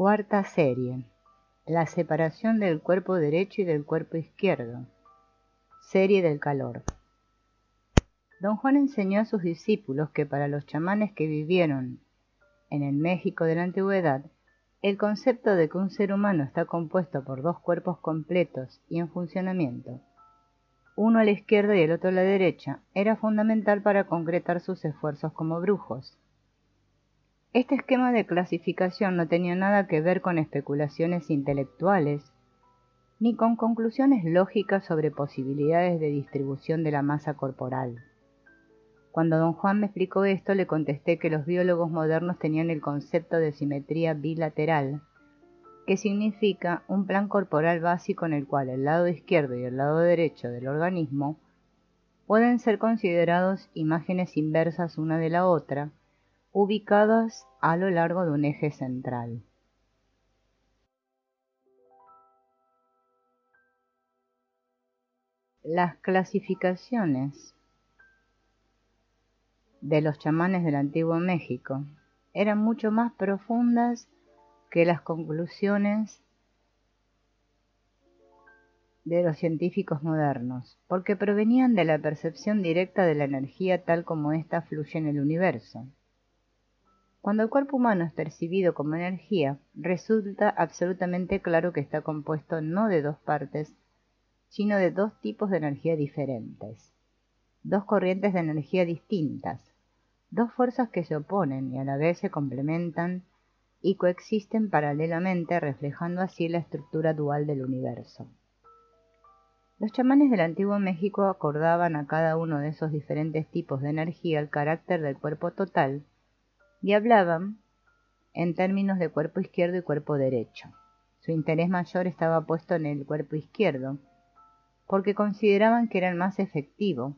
Cuarta serie. La separación del cuerpo derecho y del cuerpo izquierdo. Serie del calor. Don Juan enseñó a sus discípulos que para los chamanes que vivieron en el México de la antigüedad, el concepto de que un ser humano está compuesto por dos cuerpos completos y en funcionamiento, uno a la izquierda y el otro a la derecha, era fundamental para concretar sus esfuerzos como brujos. Este esquema de clasificación no tenía nada que ver con especulaciones intelectuales, ni con conclusiones lógicas sobre posibilidades de distribución de la masa corporal. Cuando don Juan me explicó esto, le contesté que los biólogos modernos tenían el concepto de simetría bilateral, que significa un plan corporal básico en el cual el lado izquierdo y el lado derecho del organismo pueden ser considerados imágenes inversas una de la otra, ubicadas a lo largo de un eje central. Las clasificaciones de los chamanes del Antiguo México eran mucho más profundas que las conclusiones de los científicos modernos, porque provenían de la percepción directa de la energía tal como ésta fluye en el universo. Cuando el cuerpo humano es percibido como energía, resulta absolutamente claro que está compuesto no de dos partes, sino de dos tipos de energía diferentes, dos corrientes de energía distintas, dos fuerzas que se oponen y a la vez se complementan y coexisten paralelamente, reflejando así la estructura dual del universo. Los chamanes del Antiguo México acordaban a cada uno de esos diferentes tipos de energía el carácter del cuerpo total y hablaban en términos de cuerpo izquierdo y cuerpo derecho. Su interés mayor estaba puesto en el cuerpo izquierdo, porque consideraban que era el más efectivo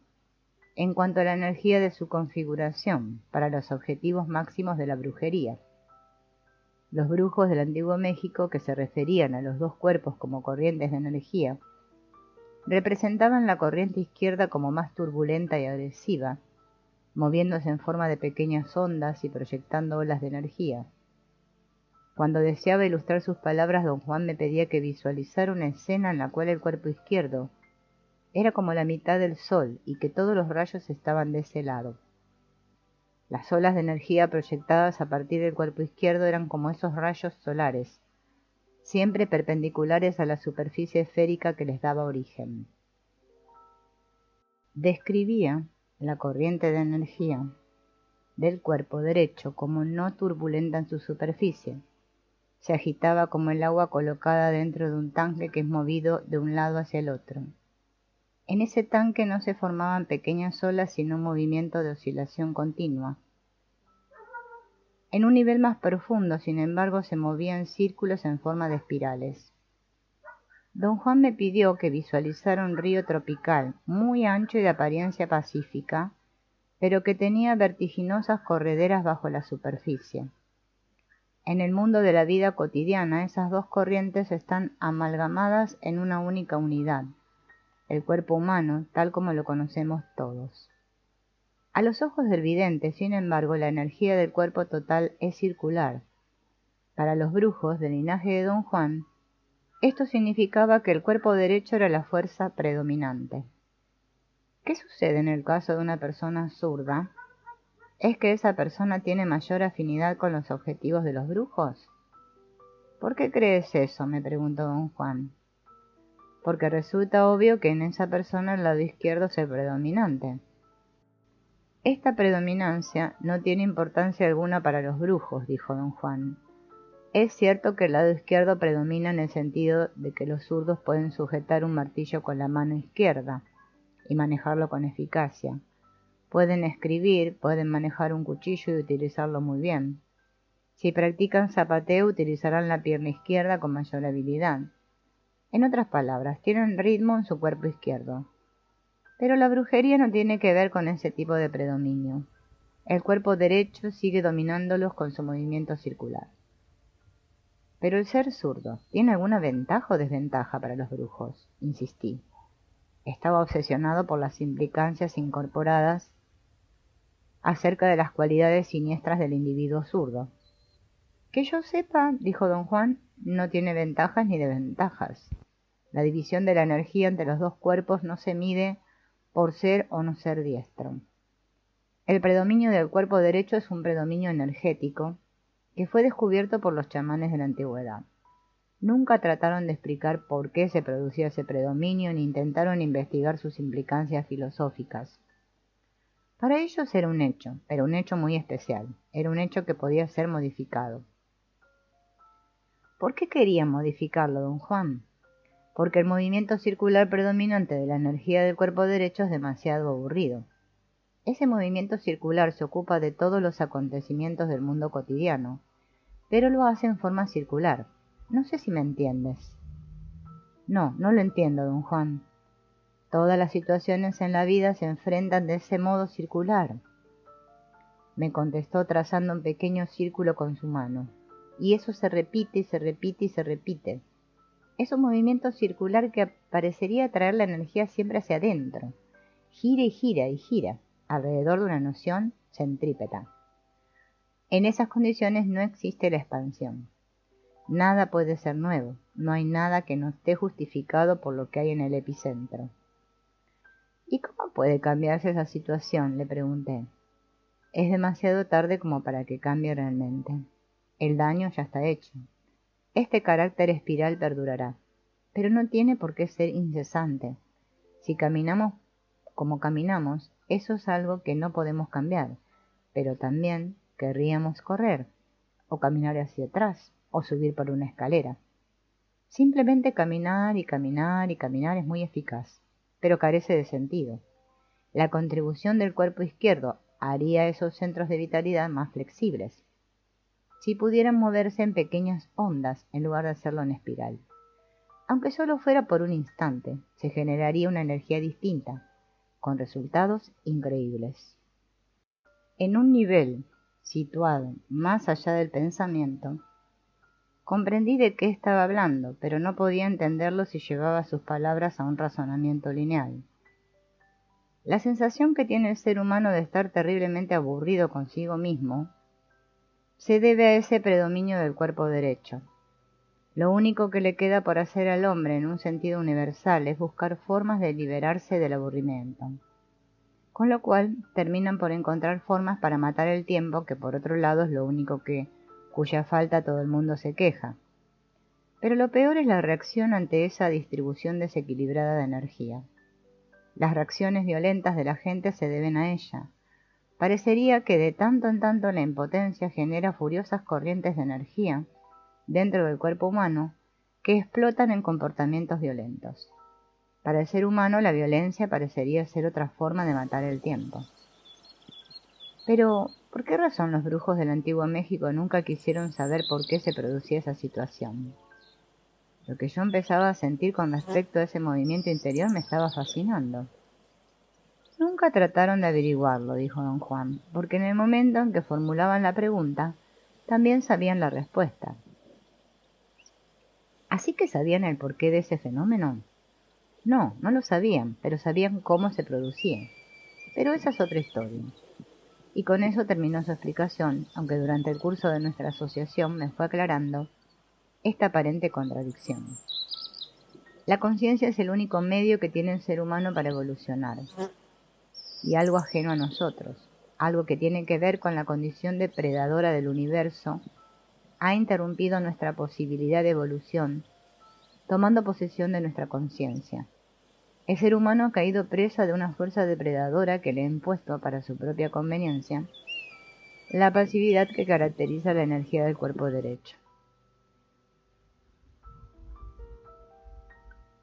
en cuanto a la energía de su configuración para los objetivos máximos de la brujería. Los brujos del Antiguo México, que se referían a los dos cuerpos como corrientes de energía, representaban la corriente izquierda como más turbulenta y agresiva, moviéndose en forma de pequeñas ondas y proyectando olas de energía. Cuando deseaba ilustrar sus palabras, don Juan me pedía que visualizara una escena en la cual el cuerpo izquierdo era como la mitad del sol y que todos los rayos estaban de ese lado. Las olas de energía proyectadas a partir del cuerpo izquierdo eran como esos rayos solares, siempre perpendiculares a la superficie esférica que les daba origen. Describía la corriente de energía del cuerpo derecho como no turbulenta en su superficie. Se agitaba como el agua colocada dentro de un tanque que es movido de un lado hacia el otro. En ese tanque no se formaban pequeñas olas, sino un movimiento de oscilación continua. En un nivel más profundo, sin embargo, se movían círculos en forma de espirales. Don Juan me pidió que visualizara un río tropical, muy ancho y de apariencia pacífica, pero que tenía vertiginosas correderas bajo la superficie. En el mundo de la vida cotidiana, esas dos corrientes están amalgamadas en una única unidad, el cuerpo humano, tal como lo conocemos todos. A los ojos del vidente, sin embargo, la energía del cuerpo total es circular. Para los brujos del linaje de don Juan, esto significaba que el cuerpo derecho era la fuerza predominante. ¿Qué sucede en el caso de una persona zurda? ¿Es que esa persona tiene mayor afinidad con los objetivos de los brujos? ¿Por qué crees eso?, me preguntó don Juan. Porque resulta obvio que en esa persona el lado izquierdo es el predominante. Esta predominancia no tiene importancia alguna para los brujos, dijo don Juan. Es cierto que el lado izquierdo predomina en el sentido de que los zurdos pueden sujetar un martillo con la mano izquierda y manejarlo con eficacia. Pueden escribir, pueden manejar un cuchillo y utilizarlo muy bien. Si practican zapateo, utilizarán la pierna izquierda con mayor habilidad. En otras palabras, tienen ritmo en su cuerpo izquierdo. Pero la brujería no tiene que ver con ese tipo de predominio. El cuerpo derecho sigue dominándolos con su movimiento circular. Pero el ser zurdo, ¿tiene alguna ventaja o desventaja para los brujos?, insistí. Estaba obsesionado por las implicancias incorporadas acerca de las cualidades siniestras del individuo zurdo. Que yo sepa, dijo don Juan, no tiene ventajas ni desventajas. La división de la energía entre los dos cuerpos no se mide por ser o no ser diestro. El predominio del cuerpo derecho es un predominio energético que fue descubierto por los chamanes de la antigüedad. Nunca trataron de explicar por qué se producía ese predominio ni intentaron investigar sus implicancias filosóficas. Para ellos era un hecho, pero un hecho muy especial. Era un hecho que podía ser modificado. ¿Por qué querían modificarlo, don Juan? Porque el movimiento circular predominante de la energía del cuerpo derecho es demasiado aburrido. Ese movimiento circular se ocupa de todos los acontecimientos del mundo cotidiano, pero lo hace en forma circular. No sé si me entiendes. No, no lo entiendo, don Juan. Todas las situaciones en la vida se enfrentan de ese modo circular, me contestó trazando un pequeño círculo con su mano. Y eso se repite y se repite y se repite. Es un movimiento circular que parecería traer la energía siempre hacia adentro. Gira y gira y gira, alrededor de una noción centrípeta. En esas condiciones no existe la expansión. Nada puede ser nuevo, no hay nada que no esté justificado por lo que hay en el epicentro. ¿Y cómo puede cambiarse esa situación?, le pregunté. Es demasiado tarde como para que cambie realmente. El daño ya está hecho. Este carácter espiral perdurará, pero no tiene por qué ser incesante. Si caminamos como caminamos, eso es algo que no podemos cambiar, pero también querríamos correr, o caminar hacia atrás, o subir por una escalera. Simplemente caminar y caminar y caminar es muy eficaz, pero carece de sentido. La contribución del cuerpo izquierdo haría esos centros de vitalidad más flexibles, si pudieran moverse en pequeñas ondas en lugar de hacerlo en espiral. Aunque solo fuera por un instante, se generaría una energía distinta, con resultados increíbles. En un nivel situado más allá del pensamiento, comprendí de qué estaba hablando, pero no podía entenderlo si llevaba sus palabras a un razonamiento lineal. La sensación que tiene el ser humano de estar terriblemente aburrido consigo mismo se debe a ese predominio del cuerpo derecho. Lo único que le queda por hacer al hombre en un sentido universal es buscar formas de liberarse del aburrimiento, con lo cual terminan por encontrar formas para matar el tiempo, que por otro lado es lo único cuya falta todo el mundo se queja. Pero lo peor es la reacción ante esa distribución desequilibrada de energía. Las reacciones violentas de la gente se deben a ella. Parecería que de tanto en tanto la impotencia genera furiosas corrientes de energía dentro del cuerpo humano que explotan en comportamientos violentos. Para el ser humano la violencia parecería ser otra forma de matar el tiempo. Pero, ¿por qué razón los brujos del antiguo México nunca quisieron saber por qué se producía esa situación? Lo que yo empezaba a sentir con respecto a ese movimiento interior me estaba fascinando. Nunca trataron de averiguarlo, dijo don Juan, porque en el momento en que formulaban la pregunta, también sabían la respuesta. ¿Así que sabían el porqué de ese fenómeno? No, no lo sabían, pero sabían cómo se producía. Pero esa es otra historia. Y con eso terminó su explicación, aunque durante el curso de nuestra asociación me fue aclarando esta aparente contradicción. La conciencia es el único medio que tiene el ser humano para evolucionar, y algo ajeno a nosotros, algo que tiene que ver con la condición depredadora del universo, ha interrumpido nuestra posibilidad de evolución, tomando posesión de nuestra conciencia. El ser humano ha caído presa de una fuerza depredadora que le ha impuesto, para su propia conveniencia, la pasividad que caracteriza la energía del cuerpo derecho.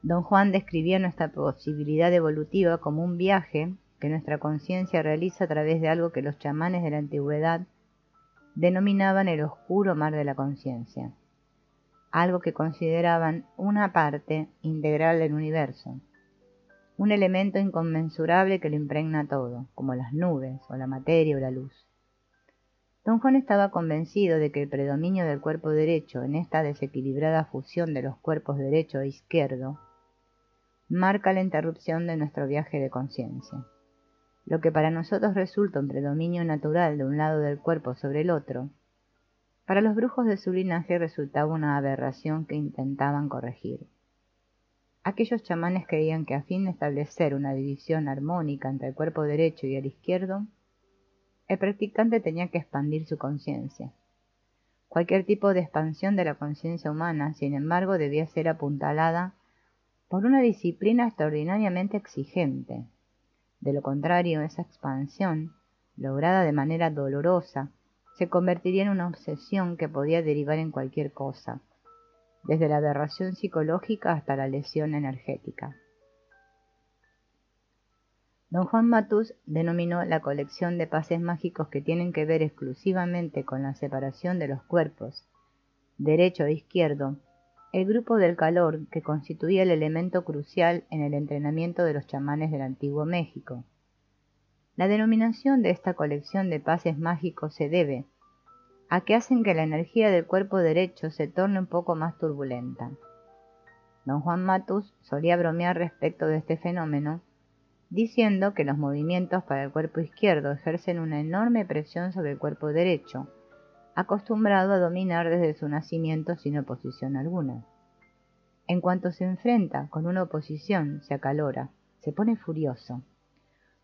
Don Juan describía nuestra posibilidad evolutiva como un viaje que nuestra conciencia realiza a través de algo que los chamanes de la antigüedad denominaban el oscuro mar de la conciencia, algo que consideraban una parte integral del universo, un elemento inconmensurable que lo impregna todo, como las nubes o la materia o la luz. Don Juan estaba convencido de que el predominio del cuerpo derecho en esta desequilibrada fusión de los cuerpos derecho e izquierdo marca la interrupción de nuestro viaje de conciencia. Lo que para nosotros resulta un predominio natural de un lado del cuerpo sobre el otro, Para los brujos de su linaje resultaba una aberración que intentaban corregir. Aquellos chamanes creían que a fin de establecer una división armónica entre el cuerpo derecho y el izquierdo, el practicante tenía que expandir su conciencia. Cualquier tipo de expansión de la conciencia humana, sin embargo, debía ser apuntalada por una disciplina extraordinariamente exigente. De lo contrario, esa expansión, lograda de manera dolorosa, se convertiría en una obsesión que podía derivar en cualquier cosa, desde la aberración psicológica hasta la lesión energética. Don Juan Matus denominó la colección de pases mágicos que tienen que ver exclusivamente con la separación de los cuerpos, derecho e izquierdo, el grupo del calor que constituía el elemento crucial en el entrenamiento de los chamanes del Antiguo México. La denominación de esta colección de pases mágicos se debe a que hacen que la energía del cuerpo derecho se torne un poco más turbulenta. Don Juan Matus solía bromear respecto de este fenómeno, diciendo que los movimientos para el cuerpo izquierdo ejercen una enorme presión sobre el cuerpo derecho, acostumbrado a dominar desde su nacimiento sin oposición alguna. En cuanto se enfrenta con una oposición, se acalora, se pone furioso.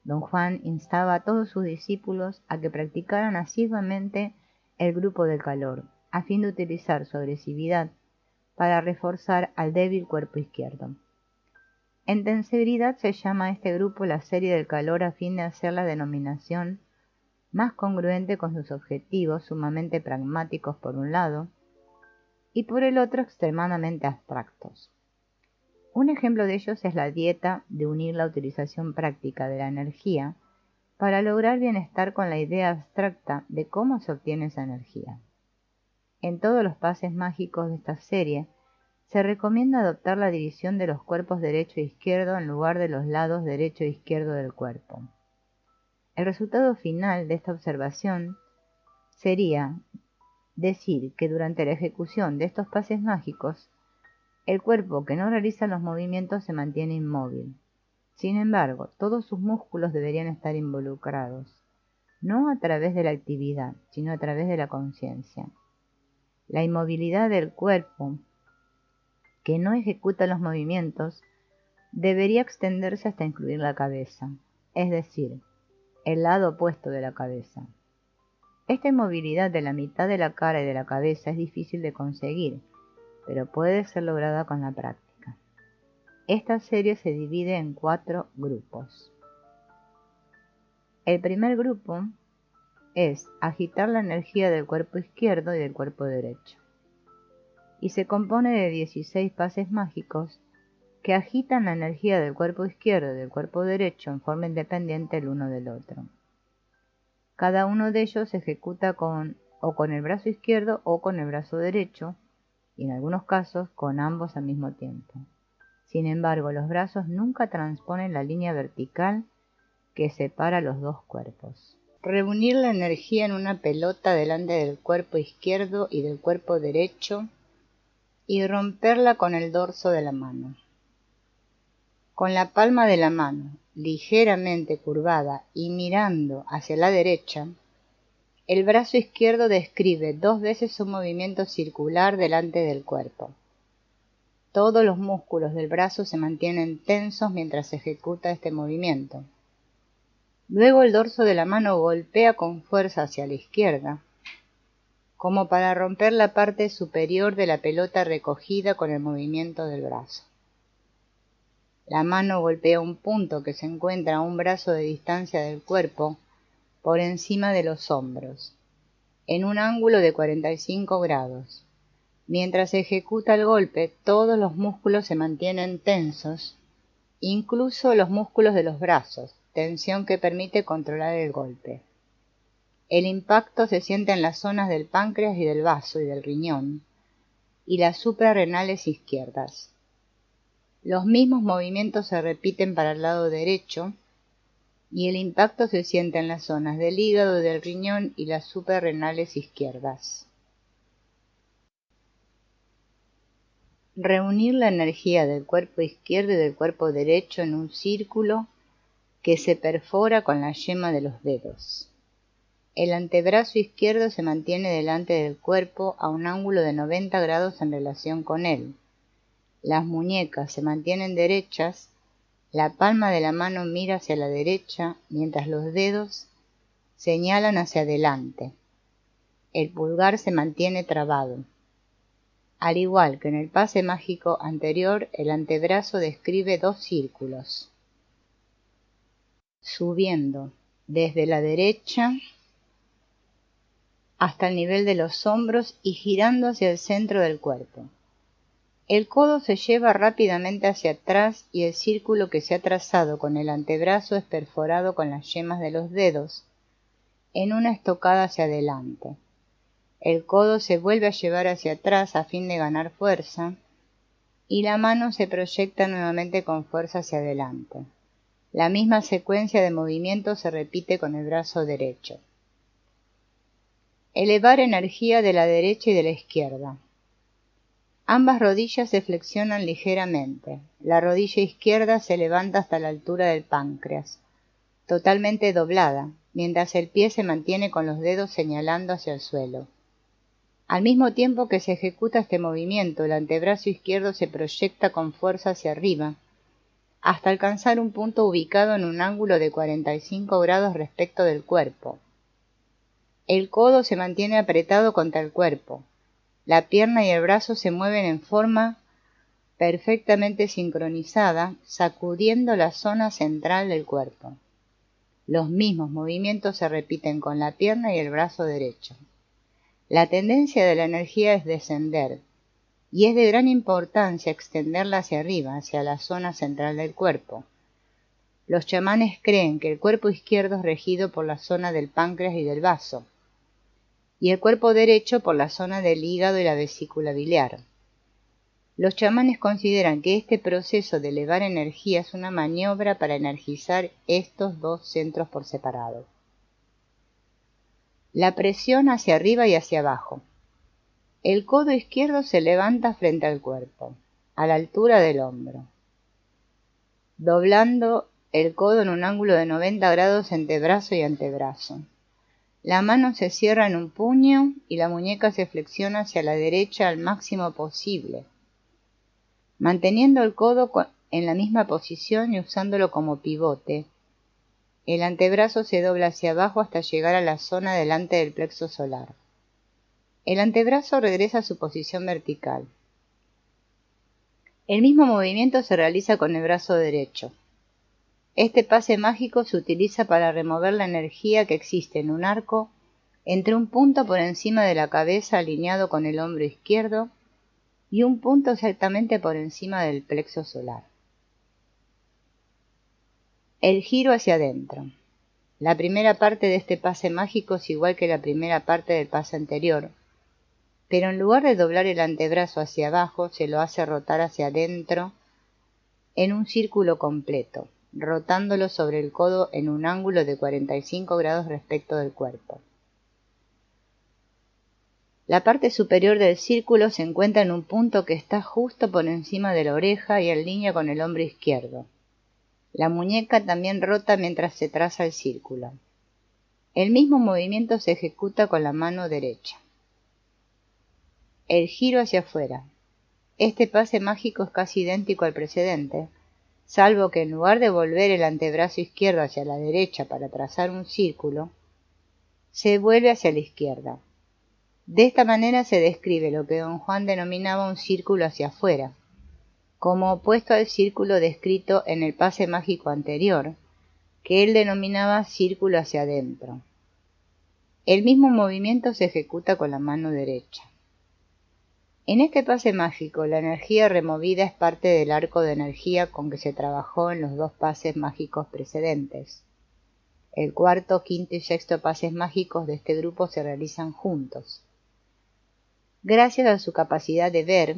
Don Juan instaba a todos sus discípulos a que practicaran asiduamente el grupo del calor, a fin de utilizar su agresividad para reforzar al débil cuerpo izquierdo. En severidad se llama a este grupo la serie del calor a fin de hacer la denominación más congruente con sus objetivos sumamente pragmáticos por un lado, y por el otro extremadamente abstractos. Un ejemplo de ellos es la dieta de unir la utilización práctica de la energía para lograr bienestar con la idea abstracta de cómo se obtiene esa energía. En todos los pases mágicos de esta serie, se recomienda adoptar la división de los cuerpos derecho e izquierdo en lugar de los lados derecho e izquierdo del cuerpo. El resultado final de esta observación sería decir que durante la ejecución de estos pases mágicos, el cuerpo que no realiza los movimientos se mantiene inmóvil. Sin embargo, todos sus músculos deberían estar involucrados, no a través de la actividad, sino a través de la conciencia. La inmovilidad del cuerpo que no ejecuta los movimientos debería extenderse hasta incluir la cabeza, es decir, el lado opuesto de la cabeza. Esta inmovilidad de la mitad de la cara y de la cabeza es difícil de conseguir, pero puede ser lograda con la práctica. Esta serie se divide en 4 grupos. El primer grupo es agitar la energía del cuerpo izquierdo y del cuerpo derecho, y se compone de 16 pases mágicos que agitan la energía del cuerpo izquierdo y del cuerpo derecho en forma independiente el uno del otro. Cada uno de ellos se ejecuta con el brazo izquierdo o con el brazo derecho, y en algunos casos con ambos al mismo tiempo. Sin embargo, los brazos nunca transponen la línea vertical que separa los dos cuerpos. Reunir la energía en una pelota delante del cuerpo izquierdo y del cuerpo derecho y romperla con el dorso de la mano. Con la palma de la mano ligeramente curvada y mirando hacia la derecha, el brazo izquierdo describe 2 veces un movimiento circular delante del cuerpo. Todos los músculos del brazo se mantienen tensos mientras se ejecuta este movimiento. Luego el dorso de la mano golpea con fuerza hacia la izquierda, como para romper la parte superior de la pelota recogida con el movimiento del brazo. La mano golpea un punto que se encuentra a un brazo de distancia del cuerpo, por encima de los hombros, en un ángulo de 45 grados. Mientras se ejecuta el golpe, todos los músculos se mantienen tensos, incluso los músculos de los brazos, tensión que permite controlar el golpe. El impacto se siente en las zonas del páncreas y del vaso y del riñón, y las suprarrenales izquierdas. Los mismos movimientos se repiten para el lado derecho, y el impacto se siente en las zonas del hígado, del riñón y las suprarrenales izquierdas. Reunir la energía del cuerpo izquierdo y del cuerpo derecho en un círculo que se perfora con la yema de los dedos. El antebrazo izquierdo se mantiene delante del cuerpo a un ángulo de 90 grados en relación con él. Las muñecas se mantienen derechas, la palma de la mano mira hacia la derecha mientras los dedos señalan hacia adelante. El pulgar se mantiene trabado. Al igual que en el pase mágico anterior, el antebrazo describe 2 círculos, subiendo desde la derecha hasta el nivel de los hombros y girando hacia el centro del cuerpo. El codo se lleva rápidamente hacia atrás y el círculo que se ha trazado con el antebrazo es perforado con las yemas de los dedos en una estocada hacia adelante. El codo se vuelve a llevar hacia atrás a fin de ganar fuerza y la mano se proyecta nuevamente con fuerza hacia adelante. La misma secuencia de movimientos se repite con el brazo derecho. Elevar energía de la derecha y de la izquierda. Ambas rodillas se flexionan ligeramente. La rodilla izquierda se levanta hasta la altura del páncreas, totalmente doblada, mientras el pie se mantiene con los dedos señalando hacia el suelo. Al mismo tiempo que se ejecuta este movimiento, el antebrazo izquierdo se proyecta con fuerza hacia arriba, hasta alcanzar un punto ubicado en un ángulo de 45 grados respecto del cuerpo. El codo se mantiene apretado contra el cuerpo. La pierna y el brazo se mueven en forma perfectamente sincronizada, sacudiendo la zona central del cuerpo. Los mismos movimientos se repiten con la pierna y el brazo derecho. La tendencia de la energía es descender, y es de gran importancia extenderla hacia arriba, hacia la zona central del cuerpo. Los chamanes creen que el cuerpo izquierdo es regido por la zona del páncreas y del vaso, y el cuerpo derecho por la zona del hígado y la vesícula biliar. Los chamanes consideran que este proceso de elevar energía es una maniobra para energizar estos 2 centros por separado. La presión hacia arriba y hacia abajo. El codo izquierdo se levanta frente al cuerpo, a la altura del hombro, doblando el codo en un ángulo de 90 grados entre brazo y antebrazo. La mano se cierra en un puño y la muñeca se flexiona hacia la derecha al máximo posible, manteniendo el codo en la misma posición y usándolo como pivote. El antebrazo se dobla hacia abajo hasta llegar a la zona delante del plexo solar. El antebrazo regresa a su posición vertical. El mismo movimiento se realiza con el brazo derecho. Este pase mágico se utiliza para remover la energía que existe en un arco entre un punto por encima de la cabeza alineado con el hombro izquierdo y un punto exactamente por encima del plexo solar. El giro hacia adentro. La primera parte de este pase mágico es igual que la primera parte del pase anterior, pero en lugar de doblar el antebrazo hacia abajo, se lo hace rotar hacia adentro en un círculo completo, rotándolo sobre el codo en un ángulo de 45 grados respecto del cuerpo. La parte superior del círculo se encuentra en un punto que está justo por encima de la oreja y en línea con el hombro izquierdo. La muñeca también rota mientras se traza el círculo. El mismo movimiento se ejecuta con la mano derecha. El giro hacia afuera. Este pase mágico es casi idéntico al precedente, salvo que en lugar de volver el antebrazo izquierdo hacia la derecha para trazar un círculo, se vuelve hacia la izquierda. De esta manera se describe lo que don Juan denominaba un círculo hacia afuera, como opuesto al círculo descrito en el pase mágico anterior, que él denominaba círculo hacia adentro. El mismo movimiento se ejecuta con la mano derecha. En este pase mágico, la energía removida es parte del arco de energía con que se trabajó en los 2 pases mágicos precedentes. El cuarto, quinto y sexto pases mágicos de este grupo se realizan juntos. Gracias a su capacidad de ver,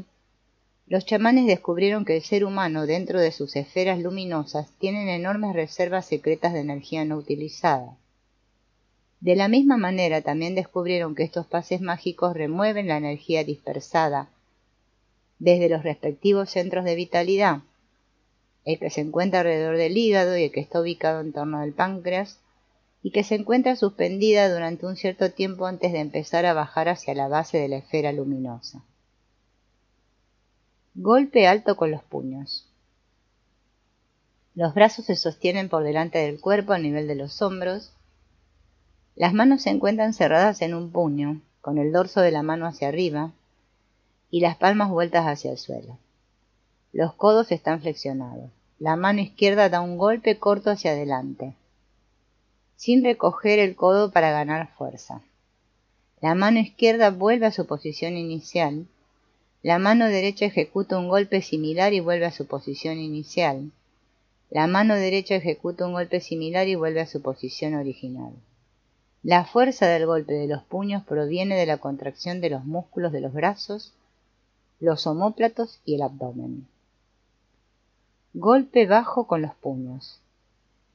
los chamanes descubrieron que el ser humano dentro de sus esferas luminosas tiene enormes reservas secretas de energía no utilizada. De la misma manera también descubrieron que estos pases mágicos remueven la energía dispersada desde los respectivos centros de vitalidad, el que se encuentra alrededor del hígado y el que está ubicado en torno al páncreas, y que se encuentra suspendida durante un cierto tiempo antes de empezar a bajar hacia la base de la esfera luminosa. Golpe alto con los puños. Los brazos se sostienen por delante del cuerpo al nivel de los hombros. Las manos se encuentran cerradas en un puño, con el dorso de la mano hacia arriba y las palmas vueltas hacia el suelo. Los codos están flexionados. La mano izquierda da un golpe corto hacia adelante, sin recoger el codo para ganar fuerza. La mano izquierda vuelve a su posición inicial. La mano derecha ejecuta un golpe similar y vuelve a su posición inicial. La mano derecha ejecuta un golpe similar y vuelve a su posición original. La fuerza del golpe de los puños proviene de la contracción de los músculos de los brazos, los omóplatos y el abdomen. Golpe bajo con los puños.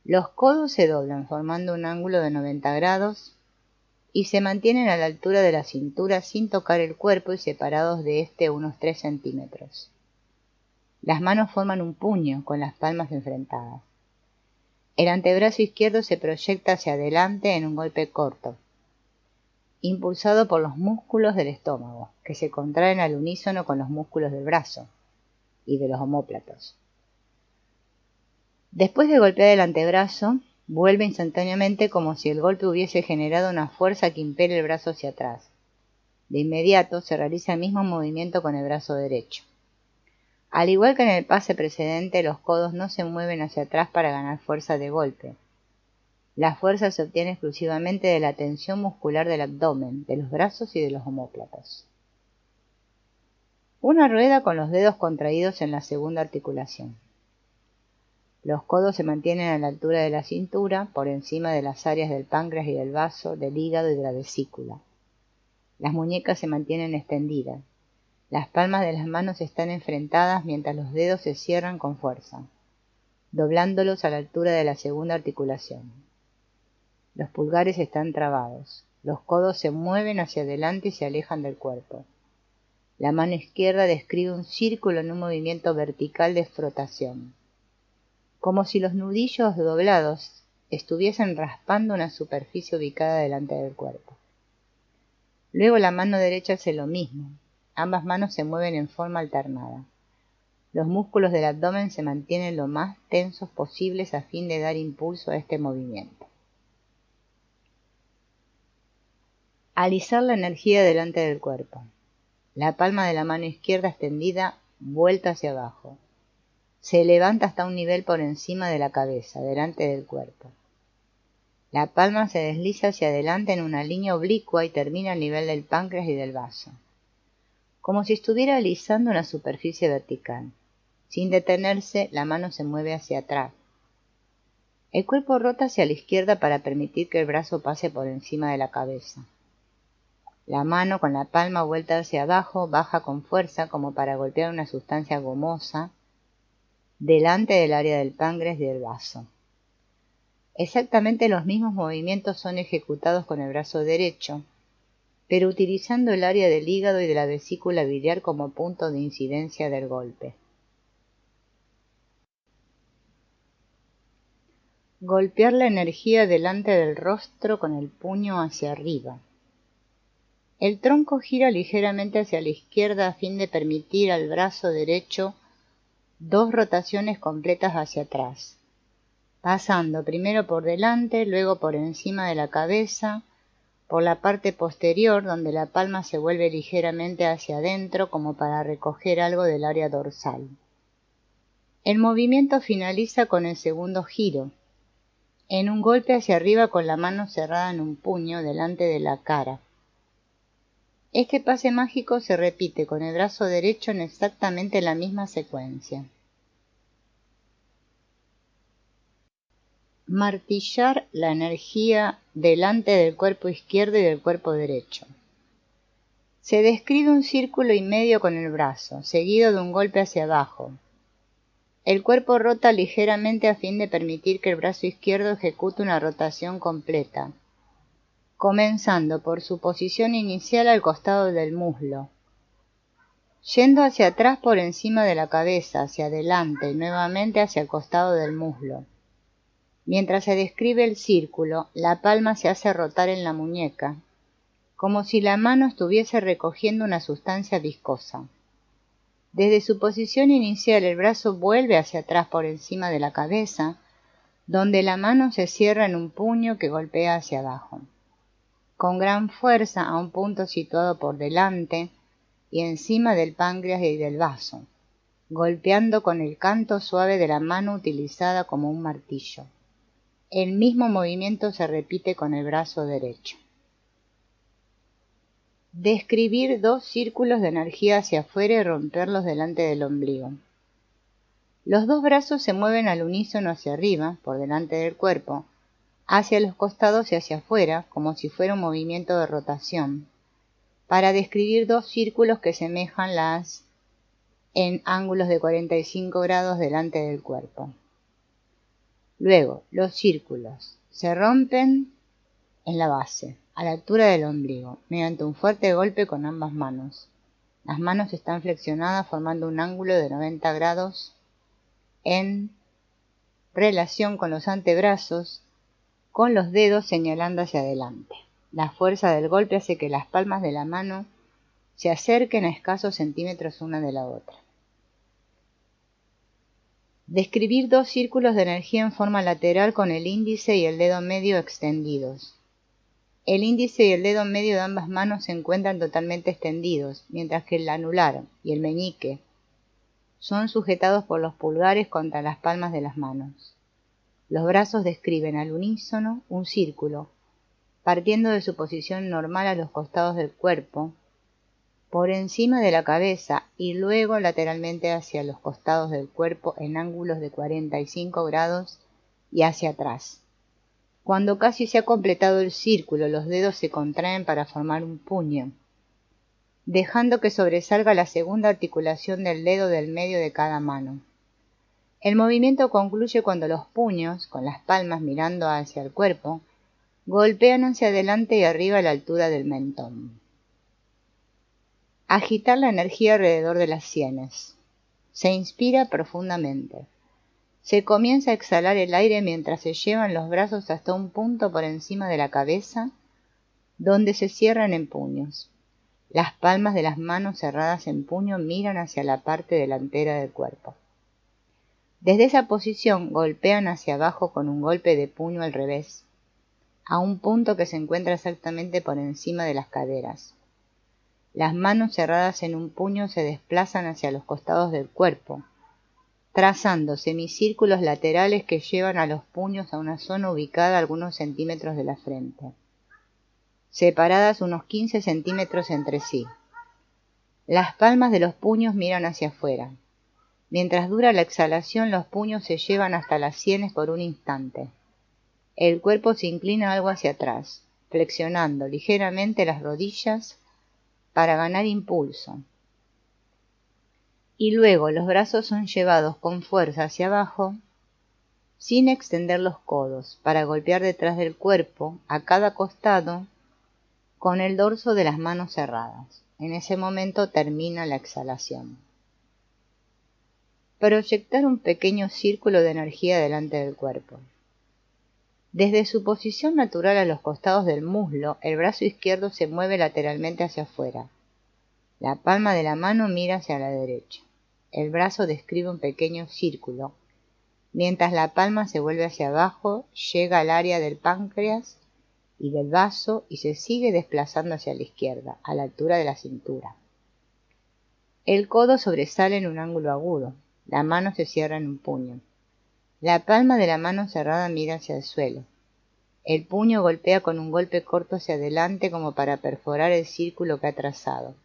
Los codos se doblan formando un ángulo de 90 grados y se mantienen a la altura de la cintura sin tocar el cuerpo y separados de este unos 3 centímetros. Las manos forman un puño con las palmas enfrentadas. El antebrazo izquierdo se proyecta hacia adelante en un golpe corto, impulsado por los músculos del estómago, que se contraen al unísono con los músculos del brazo y de los omóplatos. Después de golpear el antebrazo, vuelve instantáneamente como si el golpe hubiese generado una fuerza que impele el brazo hacia atrás. De inmediato se realiza el mismo movimiento con el brazo derecho. Al igual que en el pase precedente, los codos no se mueven hacia atrás para ganar fuerza de golpe. La fuerza se obtiene exclusivamente de la tensión muscular del abdomen, de los brazos y de los omóplatos. Una rueda con los dedos contraídos en la segunda articulación. Los codos se mantienen a la altura de la cintura, por encima de las áreas del páncreas y del vaso, del hígado y de la vesícula. Las muñecas se mantienen extendidas. Las palmas de las manos están enfrentadas mientras los dedos se cierran con fuerza, doblándolos a la altura de la segunda articulación. Los pulgares están trabados. Los codos se mueven hacia adelante y se alejan del cuerpo. La mano izquierda describe un círculo en un movimiento vertical de frotación, como si los nudillos doblados estuviesen raspando una superficie ubicada delante del cuerpo. Luego la mano derecha hace lo mismo. Ambas manos se mueven en forma alternada. Los músculos del abdomen se mantienen lo más tensos posibles a fin de dar impulso a este movimiento. Alisar la energía delante del cuerpo. La palma de la mano izquierda extendida, vuelta hacia abajo. Se levanta hasta un nivel por encima de la cabeza, delante del cuerpo. La palma se desliza hacia adelante en una línea oblicua y termina al nivel del páncreas y del vaso, como si estuviera alisando una superficie vertical. Sin detenerse, la mano se mueve hacia atrás. El cuerpo rota hacia la izquierda para permitir que el brazo pase por encima de la cabeza. La mano, con la palma vuelta hacia abajo, baja con fuerza como para golpear una sustancia gomosa delante del área del páncreas y del vaso. Exactamente los mismos movimientos son ejecutados con el brazo derecho, pero utilizando el área del hígado y de la vesícula biliar como punto de incidencia del golpe. Golpear la energía delante del rostro con el puño hacia arriba. El tronco gira ligeramente hacia la izquierda a fin de permitir al brazo derecho 2 rotaciones completas hacia atrás, pasando primero por delante, luego por encima de la cabeza, por la parte posterior donde la palma se vuelve ligeramente hacia adentro como para recoger algo del área dorsal. El movimiento finaliza con el segundo giro, en un golpe hacia arriba con la mano cerrada en un puño delante de la cara. Este pase mágico se repite con el brazo derecho en exactamente la misma secuencia. Martillar la energía delante del cuerpo izquierdo y del cuerpo derecho. Se describe un círculo y medio con el brazo, seguido de un golpe hacia abajo. El cuerpo rota ligeramente a fin de permitir que el brazo izquierdo ejecute una rotación completa, comenzando por su posición inicial al costado del muslo, yendo hacia atrás por encima de la cabeza, hacia adelante y nuevamente hacia el costado del muslo. Mientras se describe el círculo, la palma se hace rotar en la muñeca, como si la mano estuviese recogiendo una sustancia viscosa. Desde su posición inicial, el brazo vuelve hacia atrás por encima de la cabeza, donde la mano se cierra en un puño que golpea hacia abajo, con gran fuerza a un punto situado por delante y encima del páncreas y del vaso, golpeando con el canto suave de la mano utilizada como un martillo. El mismo movimiento se repite con el brazo derecho. Describir 2 círculos de energía hacia afuera y romperlos delante del ombligo. Los 2 brazos se mueven al unísono hacia arriba, por delante del cuerpo, hacia los costados y hacia afuera, como si fuera un movimiento de rotación, para describir 2 círculos que semejan en ángulos de 45 grados delante del cuerpo. Luego, los círculos se rompen en la base, a la altura del ombligo, mediante un fuerte golpe con ambas manos. Las manos están flexionadas formando un ángulo de 90 grados en relación con los antebrazos, con los dedos señalando hacia adelante. La fuerza del golpe hace que las palmas de la mano se acerquen a escasos centímetros una de la otra. Describir 2 círculos de energía en forma lateral con el índice y el dedo medio extendidos. El índice y el dedo medio de ambas manos se encuentran totalmente extendidos, mientras que el anular y el meñique son sujetados por los pulgares contra las palmas de las manos. Los brazos describen al unísono un círculo, partiendo de su posición normal a los costados del cuerpo, por encima de la cabeza y luego lateralmente hacia los costados del cuerpo en ángulos de 45 grados y hacia atrás. Cuando casi se ha completado el círculo, los dedos se contraen para formar un puño, dejando que sobresalga la segunda articulación del dedo del medio de cada mano. El movimiento concluye cuando los puños, con las palmas mirando hacia el cuerpo, golpean hacia adelante y arriba a la altura del mentón. Agitar la energía alrededor de las sienes. Se inspira profundamente. Se comienza a exhalar el aire mientras se llevan los brazos hasta un punto por encima de la cabeza, donde se cierran en puños. Las palmas de las manos cerradas en puño miran hacia la parte delantera del cuerpo. Desde esa posición golpean hacia abajo con un golpe de puño al revés, a un punto que se encuentra exactamente por encima de las caderas. Las manos cerradas en un puño se desplazan hacia los costados del cuerpo, trazando semicírculos laterales que llevan a los puños a una zona ubicada a algunos centímetros de la frente, separadas unos 15 centímetros entre sí. Las palmas de los puños miran hacia afuera. Mientras dura la exhalación, los puños se llevan hasta las sienes por un instante. El cuerpo se inclina algo hacia atrás, flexionando ligeramente las rodillas para ganar impulso. Y luego los brazos son llevados con fuerza hacia abajo, sin extender los codos, para golpear detrás del cuerpo, a cada costado, con el dorso de las manos cerradas. En ese momento termina la exhalación. Proyectar un pequeño círculo de energía delante del cuerpo. Desde su posición natural a los costados del muslo, el brazo izquierdo se mueve lateralmente hacia afuera. La palma de la mano mira hacia la derecha. El brazo describe un pequeño círculo. Mientras la palma se vuelve hacia abajo, llega al área del páncreas y del vaso y se sigue desplazando hacia la izquierda, a la altura de la cintura. El codo sobresale en un ángulo agudo. La mano se cierra en un puño. La palma de la mano cerrada mira hacia el suelo. El puño golpea con un golpe corto hacia adelante como para perforar el círculo que ha trazado.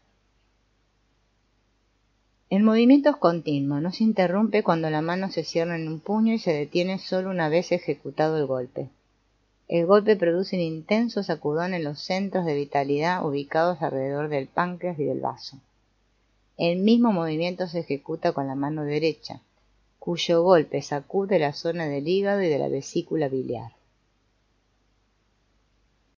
El movimiento es continuo, no se interrumpe cuando la mano se cierra en un puño y se detiene solo una vez ejecutado el golpe. El golpe produce un intenso sacudón en los centros de vitalidad ubicados alrededor del páncreas y del vaso. El mismo movimiento se ejecuta con la mano derecha, cuyo golpe sacude la zona del hígado y de la vesícula biliar.